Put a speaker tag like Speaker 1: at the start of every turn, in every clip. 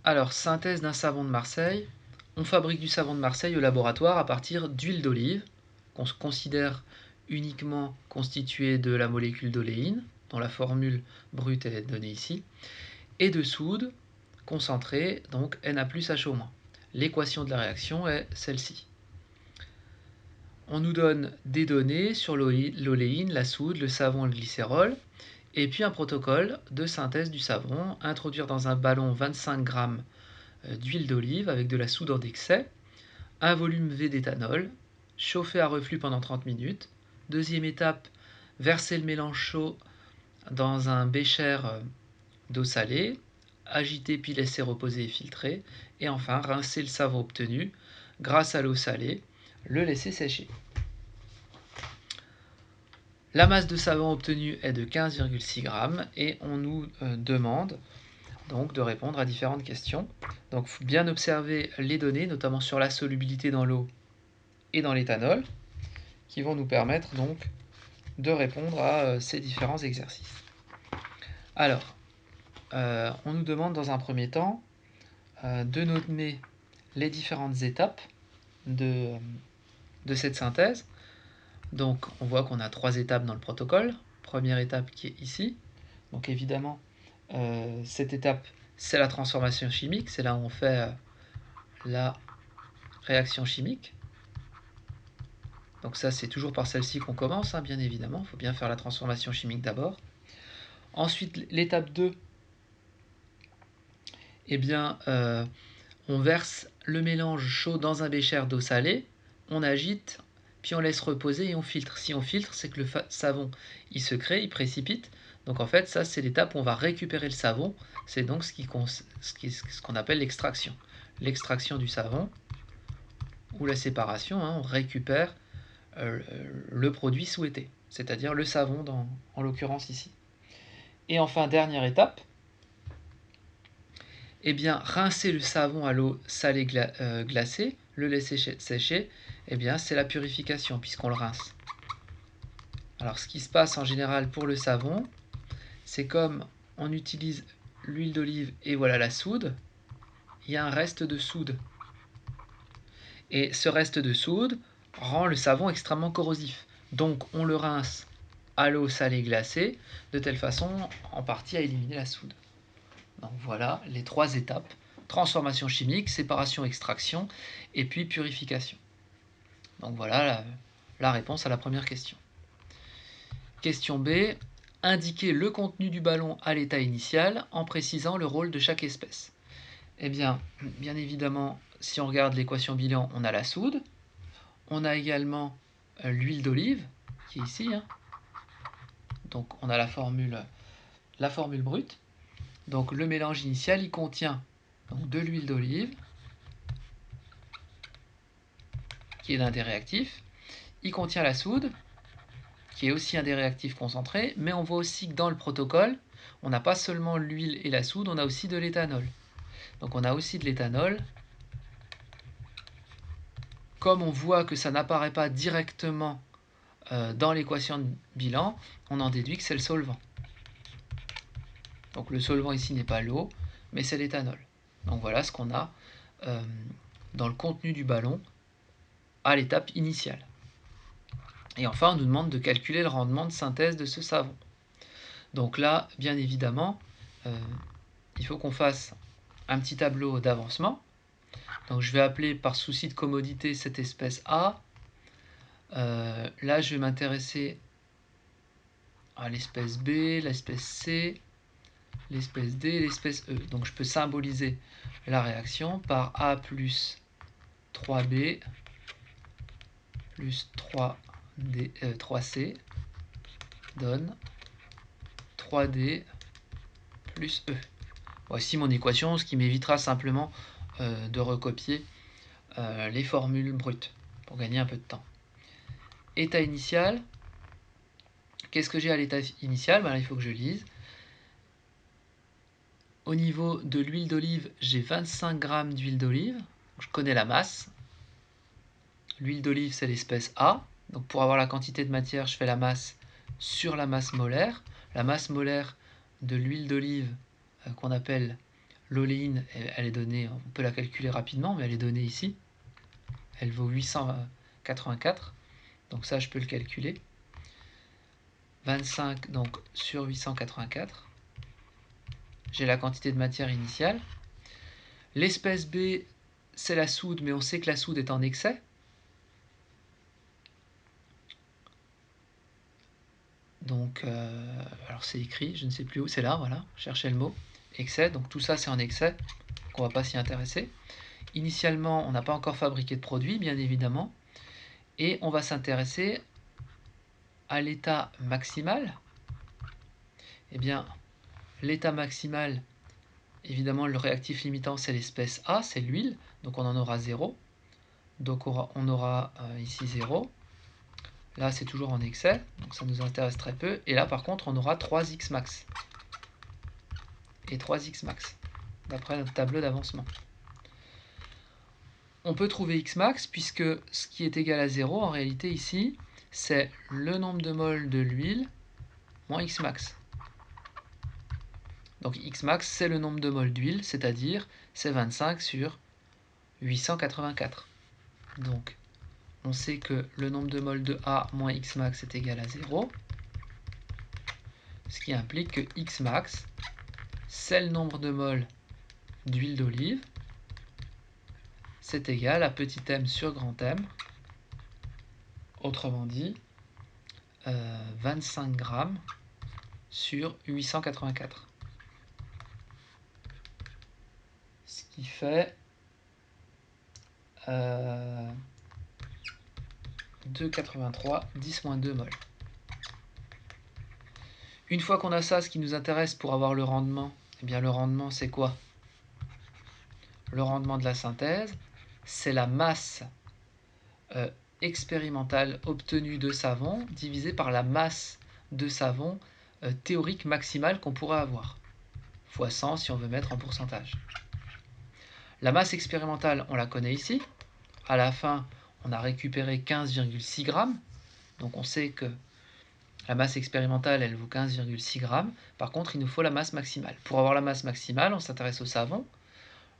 Speaker 1: Alors, synthèse d'un savon de Marseille. On fabrique du savon de Marseille au laboratoire à partir d'huile d'olive, qu'on considère uniquement constituée de la molécule d'oléine, dont la formule brute est donnée ici, et de soude concentrée, donc Na+HO-. L'équation de la réaction est celle-ci. On nous donne des données sur l'oléine, la soude, le savon et le glycérol, et puis un protocole de synthèse du savon, introduire dans un ballon 25 g d'huile d'olive avec de la soude en excès, un volume V d'éthanol, chauffer à reflux pendant 30 minutes. Deuxième étape, verser le mélange chaud dans un bécher d'eau salée, agiter puis laisser reposer et filtrer. Et enfin, rincer le savon obtenu grâce à l'eau salée, le laisser sécher. La masse de savon obtenue est de 15,6 g et on nous demande donc de répondre à différentes questions. Donc, faut bien observer les données, notamment sur la solubilité dans l'eau et dans l'éthanol, qui vont nous permettre donc de répondre à ces différents exercices. Alors, on nous demande dans un premier temps de nommer les différentes étapes de cette synthèse. Donc, on voit qu'on a 3 étapes dans le protocole. Première étape qui est ici. Donc, évidemment, cette étape, c'est la transformation chimique. C'est là où on fait la réaction chimique. Donc ça, c'est toujours par celle-ci qu'on commence, bien évidemment. Il faut bien faire la transformation chimique d'abord. Ensuite, l'étape 2, eh bien, on verse le mélange chaud dans un bécher d'eau salée, on agite, puis on laisse reposer et on filtre. Si on filtre, c'est que le savon, il se crée, il précipite. Donc en fait, ça, c'est l'étape où on va récupérer le savon. C'est donc ce qu'on appelle l'extraction. L'extraction du savon, ou la séparation, on récupère le produit souhaité, c'est-à-dire le savon en l'occurrence ici. Et enfin, dernière étape, eh bien, rincer le savon à l'eau salée glacée, le laisser sécher, eh bien, c'est la purification puisqu'on le rince. Alors, ce qui se passe en général pour le savon, c'est comme on utilise l'huile d'olive et voilà la soude, il y a un reste de soude. Et ce reste de soude rend le savon extrêmement corrosif. Donc, on le rince à l'eau salée glacée, de telle façon en partie à éliminer la soude. Donc voilà les 3 étapes: transformation chimique, séparation, extraction, et puis purification. Donc voilà la réponse à la première question. Question B. Indiquer le contenu du ballon à l'état initial en précisant le rôle de chaque espèce. Eh bien évidemment, si on regarde l'équation bilan, on a la soude, on a également l'huile d'olive, qui est ici, donc on a la formule brute. Donc le mélange initial, il contient donc de l'huile d'olive, qui est l'un des réactifs. Il contient la soude, qui est aussi un des réactifs concentrés, mais on voit aussi que dans le protocole, on n'a pas seulement l'huile et la soude, on a aussi de l'éthanol. Donc on a aussi de l'éthanol. Comme on voit que ça n'apparaît pas directement dans l'équation de bilan, on en déduit que c'est le solvant. Donc le solvant ici n'est pas l'eau, mais c'est l'éthanol. Donc voilà ce qu'on a dans le contenu du ballon à l'étape initiale. Et enfin, on nous demande de calculer le rendement de synthèse de ce savon. Donc là, bien évidemment, il faut qu'on fasse un petit tableau d'avancement. Donc je vais appeler par souci de commodité cette espèce A. Là, je vais m'intéresser à l'espèce B, l'espèce C, l'espèce D et l'espèce E. Donc je peux symboliser la réaction par A plus 3B plus 3C donne 3D plus E. Voici mon équation, ce qui m'évitera simplement de recopier les formules brutes pour gagner un peu de temps. État initial, qu'est-ce que j'ai à l'état initial? Là, il faut que je lise. Au niveau de l'huile d'olive, j'ai 25 g d'huile d'olive. Je connais la masse. L'huile d'olive, c'est l'espèce A. Donc pour avoir la quantité de matière, je fais la masse sur la masse molaire. La masse molaire de l'huile d'olive, qu'on appelle L'oléine, elle est donnée, on peut la calculer rapidement, mais elle est donnée ici. Elle vaut 884, donc ça je peux le calculer. 25 donc sur 884. J'ai la quantité de matière initiale. L'espèce B, c'est la soude, mais on sait que la soude est en excès. Donc, alors c'est écrit, je ne sais plus où, c'est là, voilà, cherchez le mot, excès, donc tout ça c'est en excès, donc on ne va pas s'y intéresser. Initialement, on n'a pas encore fabriqué de produit, bien évidemment, et on va s'intéresser à l'état maximal. Eh bien, l'état maximal, évidemment, le réactif limitant, c'est l'espèce A, c'est l'huile, donc on en aura 0. Donc on aura ici 0. Là, c'est toujours en excès, donc ça nous intéresse très peu. Et là, par contre, on aura 3x max. Et 3x max, d'après notre tableau d'avancement. On peut trouver x max, puisque ce qui est égal à 0, en réalité, ici, c'est le nombre de moles de l'huile moins x max. Donc x max, c'est le nombre de moles d'huile, c'est-à-dire c'est 25 sur 884. Donc, on sait que le nombre de moles de A moins x max est égal à 0, ce qui implique que x max, c'est le nombre de moles d'huile d'olive, c'est égal à petit m sur grand M, autrement dit, 25 grammes sur 884. Ce qui fait 2,83, 10-2 moles. Une fois qu'on a ça, ce qui nous intéresse pour avoir le rendement, eh bien le rendement c'est quoi? Le rendement de la synthèse, c'est la masse expérimentale obtenue de savon divisée par la masse de savon théorique maximale qu'on pourrait avoir, fois 100 si on veut mettre en pourcentage. La masse expérimentale, on la connaît ici. À la fin, on a récupéré 15,6 grammes. Donc on sait que la masse expérimentale, elle vaut 15,6 grammes. Par contre, il nous faut la masse maximale. Pour avoir la masse maximale, on s'intéresse au savon.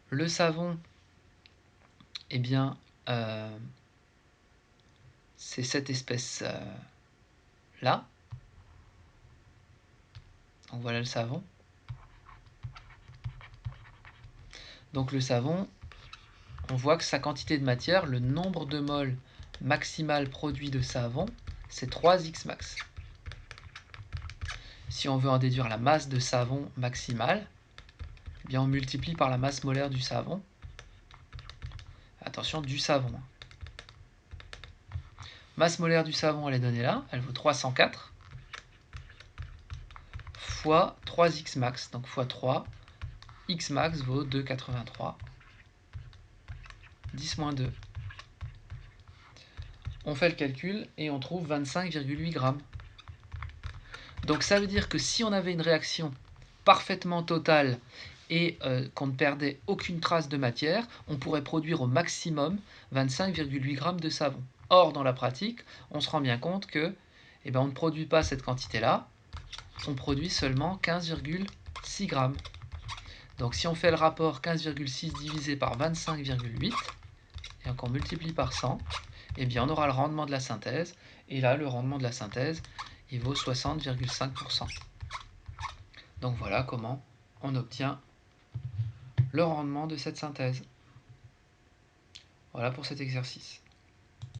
Speaker 1: Le savon, eh bien, c'est cette espèce-là. Donc voilà le savon. Donc le savon, on voit que sa quantité de matière, le nombre de moles maximal produit de savon, c'est 3x max. Si on veut en déduire la masse de savon maximale, eh bien on multiplie par la masse molaire du savon. Attention, du savon. Masse molaire du savon, elle est donnée là, elle vaut 304 fois 3x max, donc fois 3, x max vaut 2,83, 10-2. On fait le calcul et on trouve 25,8 grammes. Donc ça veut dire que si on avait une réaction parfaitement totale et qu'on ne perdait aucune trace de matière, on pourrait produire au maximum 25,8 grammes de savon. Or, dans la pratique, on se rend bien compte que on ne produit pas cette quantité-là, on produit seulement 15,6 grammes. Donc si on fait le rapport 15,6 divisé par 25,8, et qu'on multiplie par 100, eh bien on aura le rendement de la synthèse, et là le rendement de la synthèse, il vaut 60,5%. Donc voilà comment on obtient le rendement de cette synthèse. Voilà pour cet exercice.